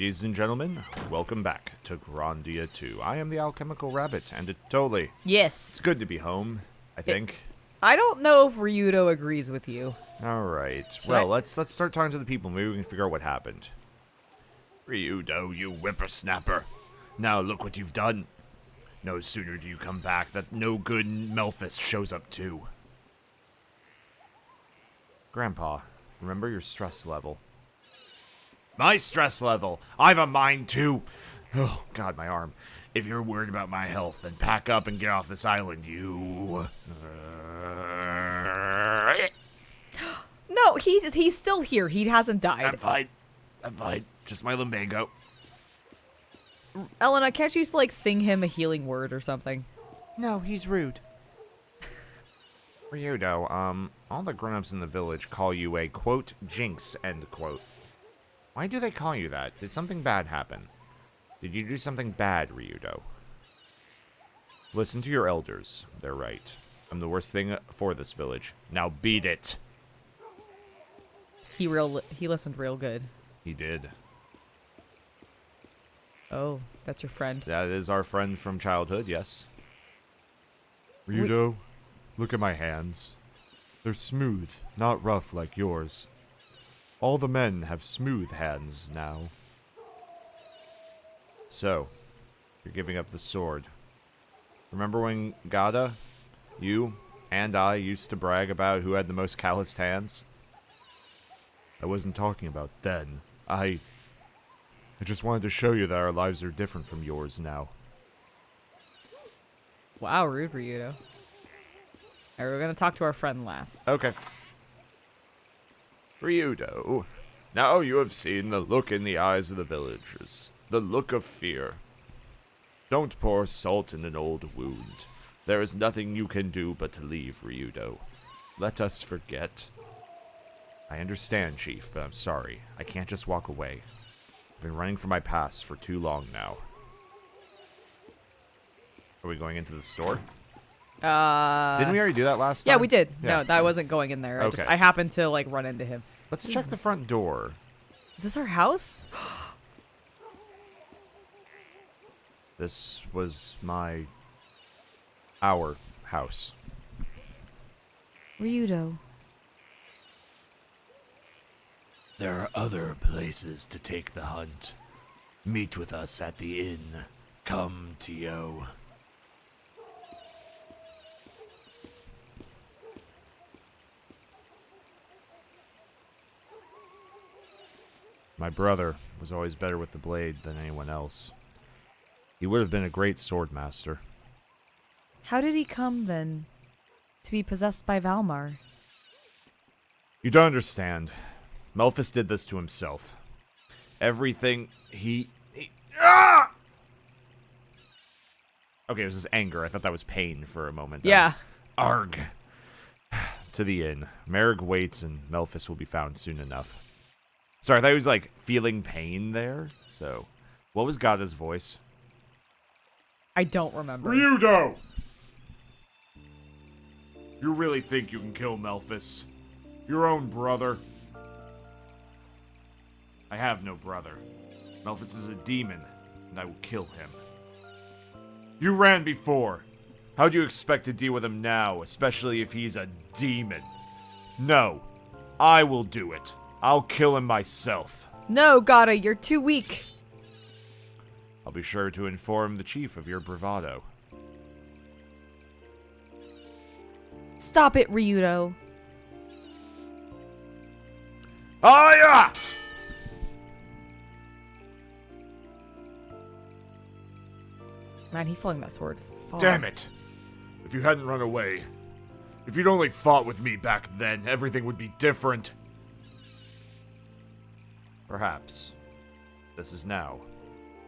Ladies and gentlemen, welcome back to Grandia 2. I am the Alchemical Rabbit, and totally. Yes. It's good to be home, I think. I don't know if Ryudo agrees with you. Alright, well, let's start talking to the people. Maybe we can figure out what happened. Ryudo, you whippersnapper. Now look what you've done. No sooner do you come back that no good Melphis shows up too. Grandpa, remember your stress level. My stress level? I've a mind too. Oh, God, my arm. If you're worried about my health, then pack up and get off this island, you... No, he's still here. He hasn't died. I'm fine. Just my lumbago. Elena, can't you, like, sing him a healing word or something? No, he's rude. Ryudo, all the grown-ups in the village call you a, quote, jinx, end quote. Why do they call you that? Did something bad happen? Did you do something bad, Ryudo? Listen to your elders. They're right. I'm the worst thing for this village. Now beat it. He listened real good. He did. Oh, that's your friend. That is our friend from childhood, yes. Ryudo, look at my hands. They're smooth, not rough like yours. All the men have smooth hands now. So, you're giving up the sword. Remember when Gada, you, and I used to brag about who had the most calloused hands? I wasn't talking about then. I just wanted to show you that our lives are different from yours now. Wow, rude, Ryudo. Alright, we're gonna talk to our friend last. Okay. Ryudo, now you have seen the look in the eyes of the villagers. The look of fear. Don't pour salt in an old wound. There is nothing you can do but to leave, Ryudo. Let us forget. I understand, Chief, but I'm sorry. I can't just walk away. I've been running from my past for too long now. Are we going into the store? Didn't we already do that last time? Yeah, we did. Yeah. No, I wasn't going in there. Okay. I happened to, like, run into him. Let's check the front door. Is this our house? This was our house. Ryudo. There are other places to take the hunt. Meet with us at the inn. Come, Tio. My brother was always better with the blade than anyone else. He would have been a great sword master. How did he come, then, to be possessed by Valmar? You don't understand. Melphis did this to himself. Everything Ah! Okay, it was his anger. I thought that was pain for a moment. Yeah. Arg. To the inn. Merrick waits and Melphis will be found soon enough. Sorry, I thought he was, like, feeling pain there. So, what was Gada's voice? I don't remember. Ryudo! You really think you can kill Melphis? Your own brother? I have no brother. Melphis is a demon, and I will kill him. You ran before. How do you expect to deal with him now, especially if he's a demon? No, I will do it. I'll kill him myself. No, Gada, you're too weak. I'll be sure to inform the chief of your bravado. Stop it, Ryudo. Oh, yeah! Man, he flung that sword far. Damn it! If you hadn't run away, if you'd only fought with me back then, everything would be different. Perhaps. This is now.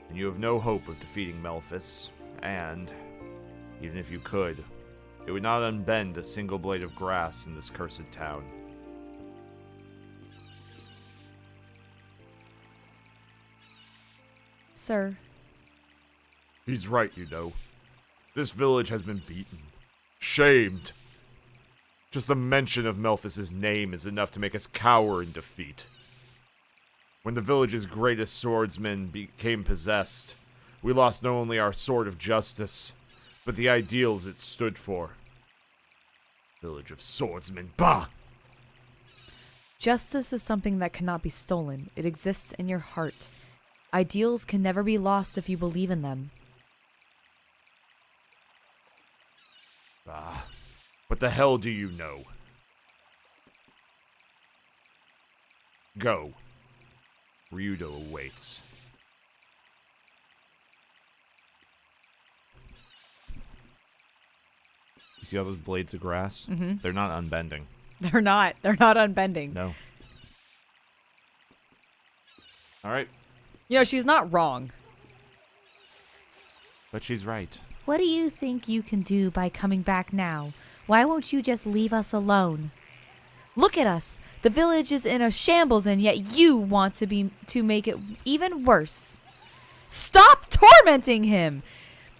And you have no hope of defeating Melphis, and, even if you could, it would not unbend a single blade of grass in this cursed town. Sir. He's right, you know. This village has been beaten. Shamed. Just the mention of Melphis' name is enough to make us cower in defeat. When the village's greatest swordsman became possessed, we lost not only our sword of justice, but the ideals it stood for. Village of swordsmen, bah! Justice is something that cannot be stolen. It exists in your heart. Ideals can never be lost if you believe in them. Ah, what the hell do you know? Go. Ryudo awaits. You see all those blades of grass? Mm-hmm. They're not unbending. They're not. They're not unbending. No. All right. You know, she's not wrong. But she's right. What do you think you can do by coming back now? Why won't you just leave us alone? Look at us. The village is in a shambles, and yet you want to make it even worse. Stop tormenting him!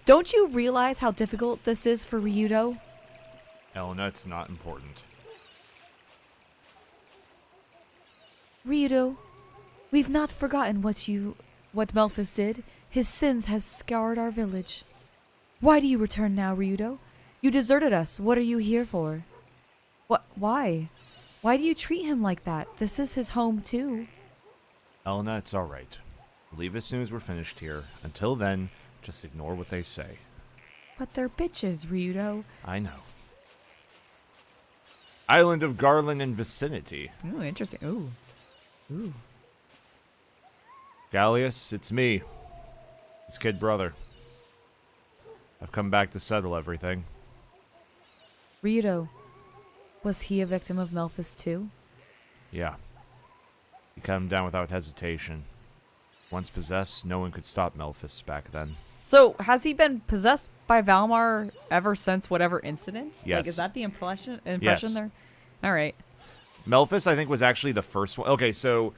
Don't you realize how difficult this is for Ryudo? Elena, it's not important. Ryudo, we've not forgotten what Melphis did. His sins has scoured our village. Why do you return now, Ryudo? You deserted us. What are you here for? Why? Why do you treat him like that? This is his home, too. Elena, it's all right. Leave as soon as we're finished here. Until then, just ignore what they say. But they're bitches, Ryudo. I know. Island of Garland and vicinity. Ooh, interesting. Ooh. Gallius, it's me. His kid brother. I've come back to settle everything. Ryudo, was he a victim of Melphis, too? Yeah. He cut him down without hesitation. Once possessed, no one could stop Melphis back then. So, has he been possessed by Valmar ever since whatever incident? Yes. Like, is that the impression Yes. there? All right. Melphis, I think, was actually the first one. Okay, so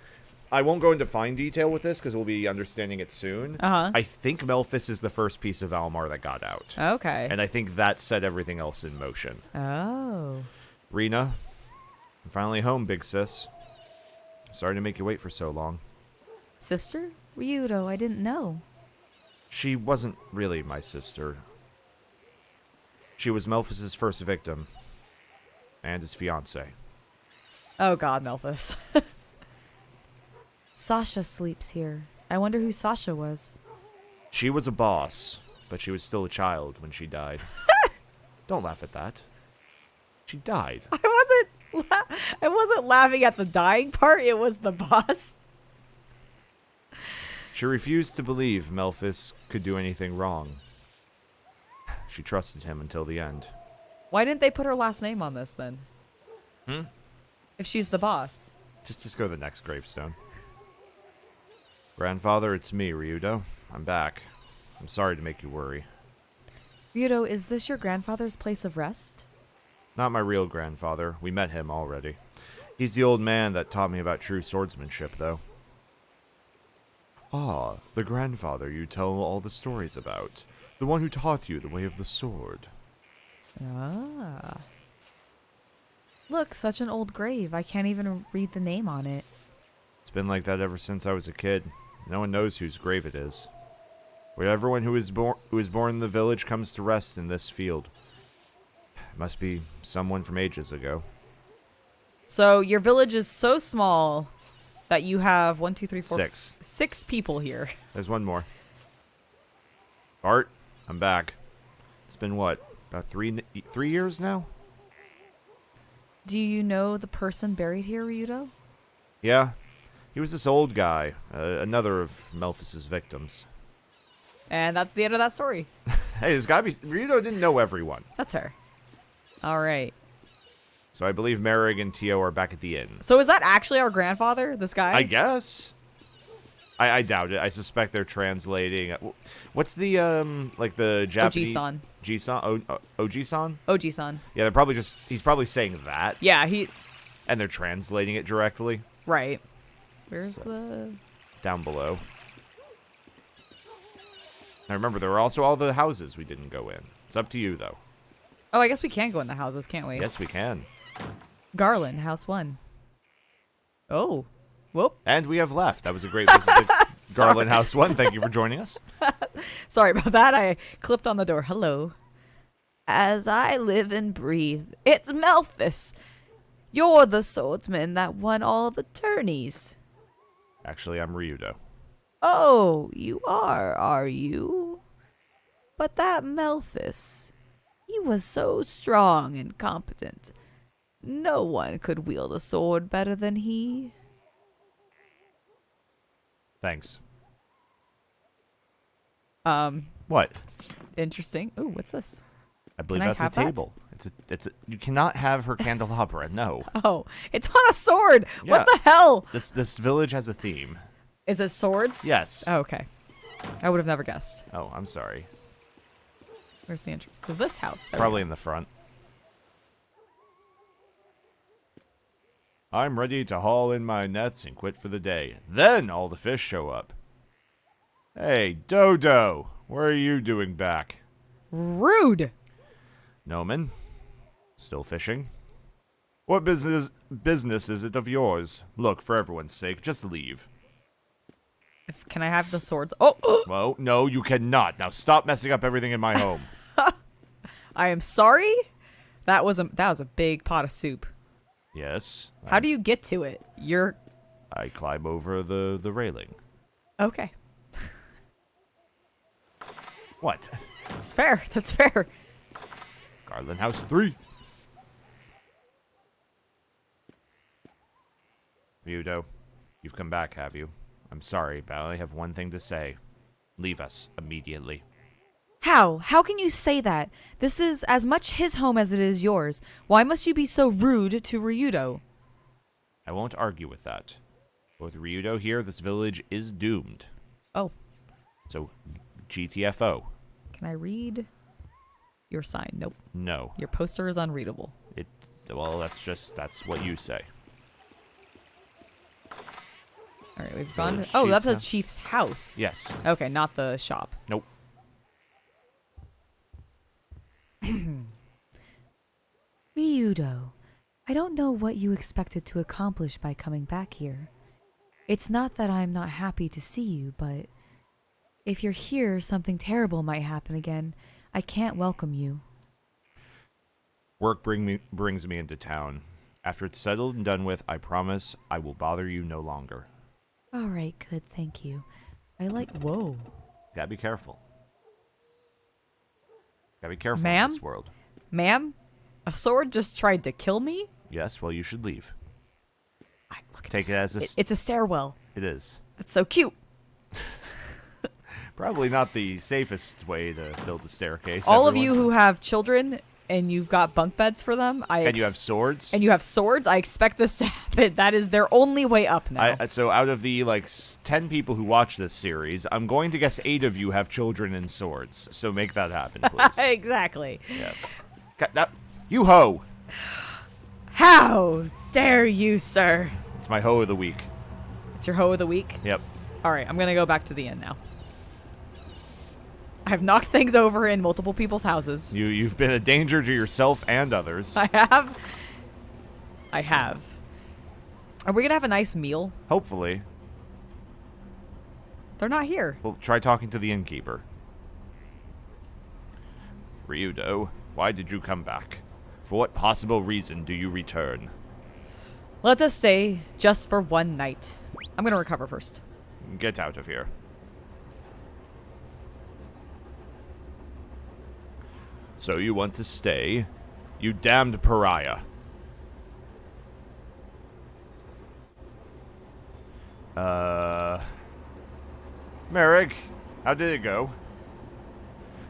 I won't go into fine detail with this because we'll be understanding it soon. Uh-huh. I think Melphis is the first piece of Valmar that got out. Okay. And I think that set everything else in motion. Oh. Rena, I'm finally home, big sis. Sorry to make you wait for so long. Sister? Ryudo, I didn't know. She wasn't really my sister. She was Melphis' first victim. And his fiancé. Oh god, Melphis. Sasha sleeps here. I wonder who Sasha was. She was a boss, but she was still a child when she died. Don't laugh at that. She died. I wasn't laughing at the dying part. It was the boss. She refused to believe Melphis could do anything wrong. She trusted him until the end. Why didn't they put her last name on this then? Hmm? If she's the boss. Just go to the next gravestone. Grandfather, it's me, Ryudo. I'm back. I'm sorry to make you worry. Ryudo, is this your grandfather's place of rest? Not my real grandfather. We met him already. He's the old man that taught me about true swordsmanship, though. Ah, the grandfather you tell all the stories about. The one who taught you the way of the sword. Ah. Look, such an old grave. I can't even read the name on it. It's been like that ever since I was a kid. No one knows whose grave it is. Where everyone who is born in the village comes to rest in this field. It must be someone from ages ago. So your village is so small that you have 1, 2, 3, 4, Six. 6 people here. There's one more. Bart, I'm back. It's been what, about 3 years now? Do you know the person buried here, Ryudo? Yeah. He was this old guy, another of Melphis' victims. And that's the end of that story. Hey, there's gotta be... Ryudo didn't know everyone. That's her. All right. So I believe Merrig and Tio are back at the inn. So is that actually our grandfather, this guy? I guess. I doubt it. I suspect they're translating... What's the, like the Japanese... Oji-san. Ji-san? Oji-san? Oji-san. Yeah, they're probably just... He's probably saying that. Yeah, he... And they're translating it directly. Right. Where's the... Down below. Now remember, there were also all the houses we didn't go in. It's up to you, though. Oh, I guess we can go in the houses, can't we? Yes, we can. Garland, house 1. Oh. Whoop. And we have left. That was a great visit to Garland House 1. Thank you for joining us. Sorry about that. I clipped on the door. Hello. As I live and breathe, it's Melphis. You're the swordsman that won all the tourneys. Actually, I'm Ryudo. Oh, you are you? But that Melphis, he was so strong and competent. No one could wield a sword better than he. Thanks. What? Interesting. Ooh, what's this? I believe Can I that's a have that? table. It's a, you cannot have her candelabra. No. Oh, it's on a sword. Yeah. What the hell? This village has a theme. Is it swords? Yes. Oh, okay. I would have never guessed. Oh, I'm sorry. Where's the entrance to this house? There we Probably go. in the front. I'm ready to haul in my nets and quit for the day. Then all the fish show up. Hey, Dodo, what are you doing back? Rude. Noman, still fishing? What business is it of yours? Look, for everyone's sake, just leave. Can I have the swords? Oh, Well, no, you cannot. Now stop messing up everything in my home. I am sorry. That was a big pot of soup. Yes. How do you get to it? I climb over the railing. Okay. What? That's fair. That's fair. Garland House 3. Ryudo, you've come back, have you? I'm sorry, but I only have one thing to say. Leave us immediately. How? How can you say that? This is as much his home as it is yours. Why must you be so rude to Ryudo? I won't argue with that. With Ryudo here, this village is doomed. Oh, So, GTFO. can I read your sign? Nope. No. Your poster is unreadable. Well, that's what you say. All right, we've gone. Village Oh, that's chief's a house? chief's house. Yes. Okay, not the shop. Nope. Ryudo, I don't know what you expected to accomplish by coming back here. It's not that I'm not happy to see you, but if you're here, something terrible might happen again. I can't welcome you. Work brings me into town. After it's settled and done with, I promise I will bother you no longer. All right, good, thank you. Whoa. Gotta be careful. Gotta be careful Ma'am? in this world. Ma'am, a sword just tried to kill me? Yes, well, you should leave. Look at Take it this. as a It's a stairwell. It is. That's so cute. Probably not the safest way to build a staircase. All of you everyone. who have children and you've got bunk beds for them, And you have swords? And you have swords, I expect this to happen. That is their only way up now. So out of the 10 people who watch this series, I'm going to guess 8 of you have children and swords. So make that happen, please. Exactly. Yes. You ho! How dare you, sir? It's my ho of the week. It's your hoe of the week? Yep. All right, I'm going to go back to the inn now. I've knocked things over in multiple people's houses. You've been a danger to yourself and others. I have. Are we going to have a nice meal? Hopefully. They're not here. Well, try talking to the innkeeper. Ryudo, why did you come back? For what possible reason do you return? Let us stay just for one night. I'm going to recover first. Get out of here. So you want to stay? You damned pariah. Merrick, how did it go?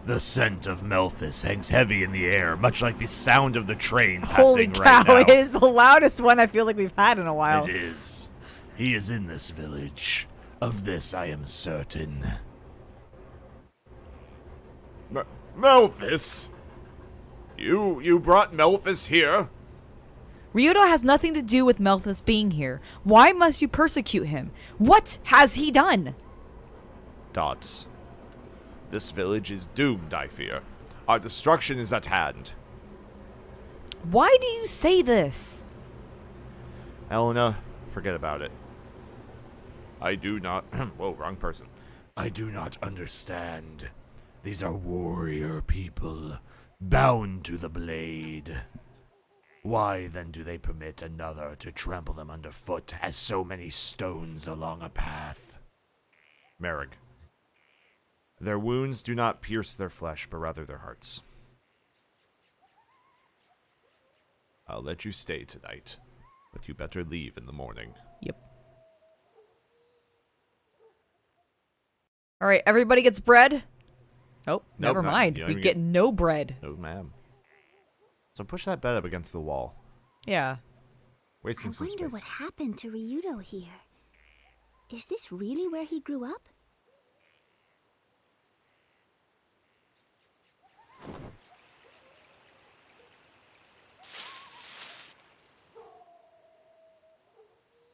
The scent of Melphis hangs heavy in the air, much like the sound of the train Holy passing cow, right now. it is the loudest one I feel like we've had in a while. It is. He is in this village. Of this I am certain. Melphis? You brought Melphis here? Ryudo has nothing to do with Melphis being here. Why must you persecute him? What has he done? Dots. This village is doomed, I fear. Our destruction is at hand. Why do you say this? Elena, forget about it. I do not. Whoa, wrong person. I do not understand. These are warrior people, bound to the blade. Why then do they permit another to trample them underfoot as so many stones along a path? Merrick. Their wounds do not pierce their flesh, but rather their hearts. I'll let you stay tonight, but you better leave in the morning. Yep. All right, everybody gets bread. Oh, never mind. We get no bread. No, ma'am. So push that bed up against the wall. Yeah. Wasting some space. I wonder what happened to Ryudo here. Is this really where he grew up?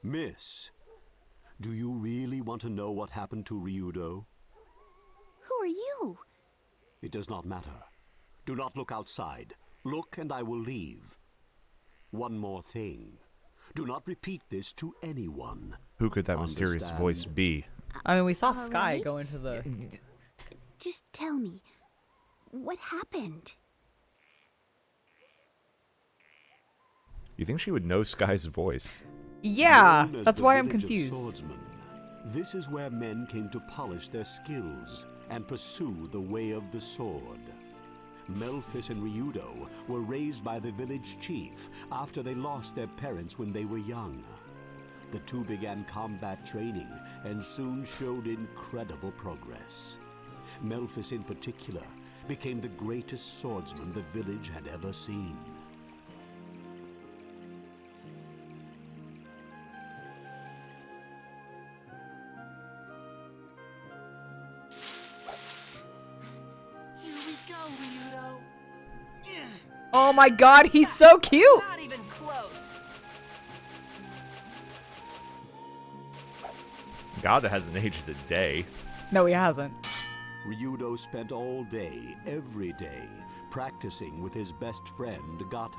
Miss, do you really want to know what happened to Ryudo? Who are you? It does not matter. Do not look outside. Look and I will leave. One more thing. Do not repeat this to anyone. Who could that mysterious voice be? I mean, we saw All Sky right. go into the... Just tell me, what happened? You think she would know Sky's voice? Yeah, Known as that's the why I'm village of confused. Swordsmen, this is where men came to polish their skills and pursue the way of the sword. Melphis and Ryudo were raised by the village chief after they lost their parents when they were young. The two began combat training and soon showed incredible progress. Melphis in particular became the greatest swordsman the village had ever seen. Here we go, Ryudo. Oh my god, he's so cute! Not even close. God, that hasn't aged a day. No, he hasn't. Ryudo spent all day, every day, practicing with his best friend, Gata.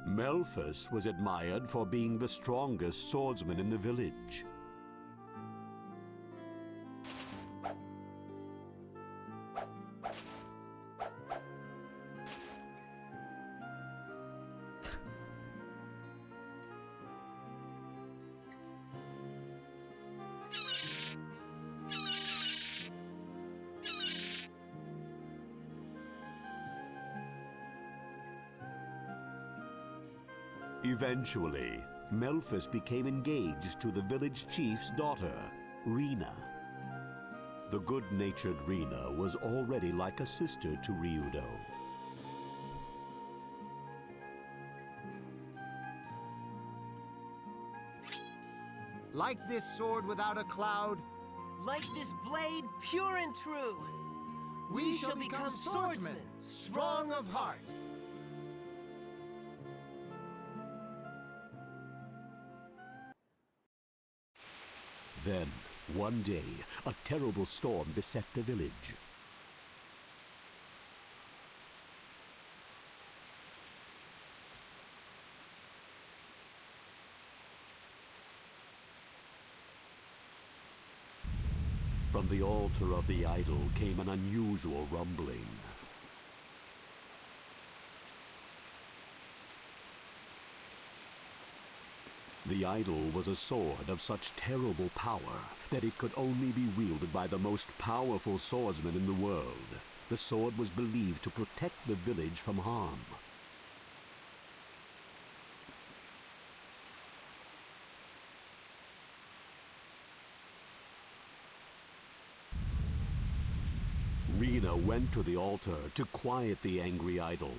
Melphis was admired for being the strongest swordsman in the village. Eventually, Melphis became engaged to the village chief's daughter, Rena. The good-natured Rena was already like a sister to Ryudo. Like this sword without a cloud. Like this blade pure and true. We shall become swordsmen, strong of heart. Then, one day, a terrible storm beset the village. From the altar of the idol came an unusual rumbling. The idol was a sword of such terrible power that it could only be wielded by the most powerful swordsman in the world. The sword was believed to protect the village from harm. Rena went to the altar to quiet the angry idol.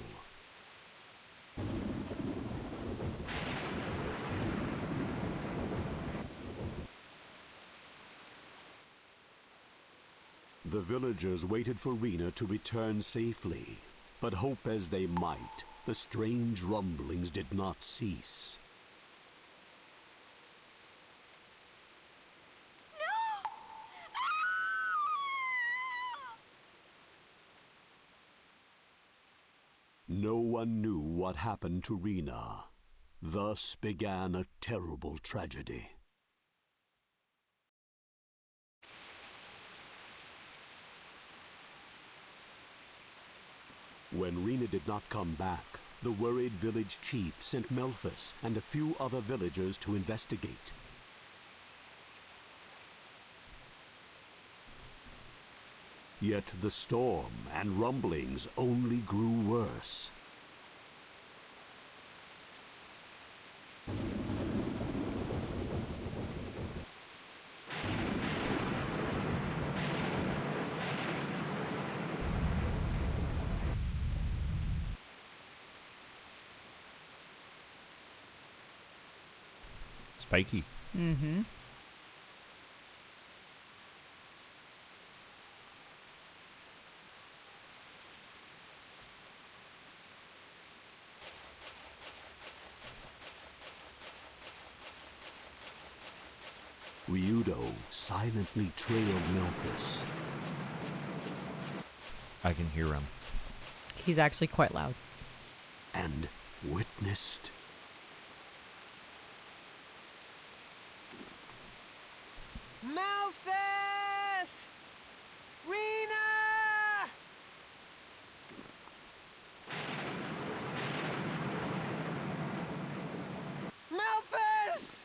The villagers waited for Rena to return safely, but hope as they might, the strange rumblings did not cease. No one knew what happened to Rena. Thus began a terrible tragedy. When Rena did not come back, the worried village chief sent Melphus and a few other villagers to investigate. Yet the storm and rumblings only grew worse. Spiky. Mm-hmm. Ryudo silently trailed Melphus. I can hear him. He's actually quite loud. And witnessed Malthus! Rena! Malthus!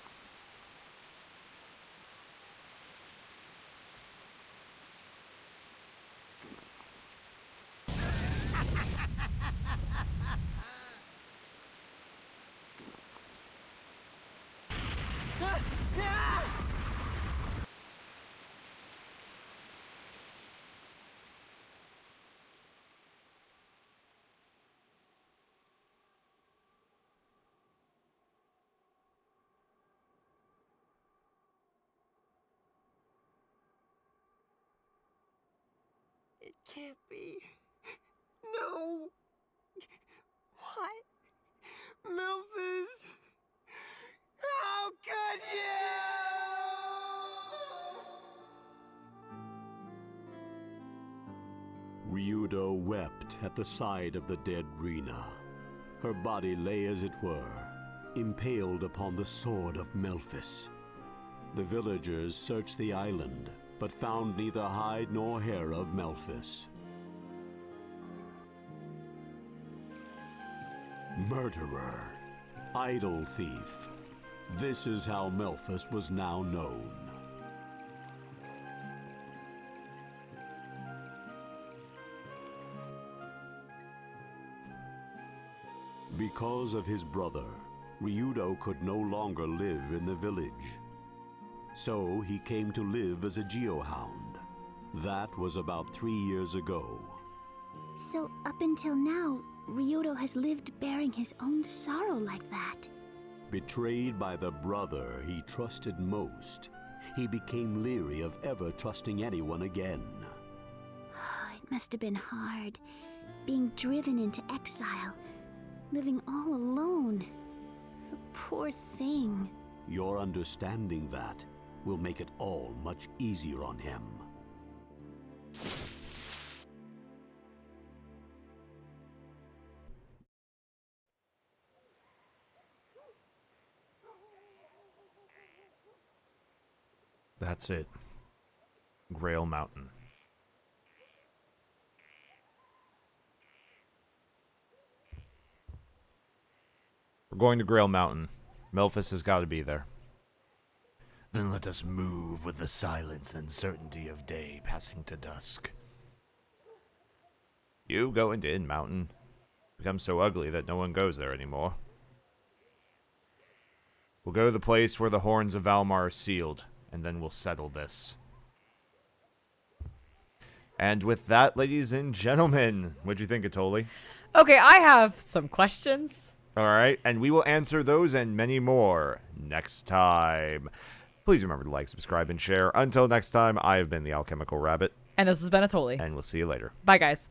It can't be. No. What? Memphis? How could you? Ryudo wept at the side of the dead Rena. Her body lay, as it were, impaled upon the sword of Melphus. The villagers searched the island, but found neither hide nor hair of Melphus. Murderer, idol thief. This is how Melphus was now known. Because of his brother, Ryudo could no longer live in the village. So he came to live as a geohound. That was about 3 years ago. So up until now, Ryudo has lived bearing his own sorrow like that. Betrayed by the brother he trusted most, he became leery of ever trusting anyone again. It must have been hard, being driven into exile, living all alone. The poor thing. Your understanding that will make it all much easier on him. That's it. Grail Mountain. We're going to Grail Mountain. Melphus has got to be there. Then let us move with the silence and certainty of day passing to dusk. You go into Inn Mountain. Become so ugly that no one goes there anymore. We'll go to the place where the horns of Valmar are sealed, and then we'll settle this. And with that, ladies and gentlemen, what'd you think, Atoli? Okay, I have some questions. Alright, and we will answer those and many more next time. Please remember to like, subscribe, and share. Until next time, I have been the Alchemical Rabbit. And this has been Atoli. And we'll see you later. Bye, guys.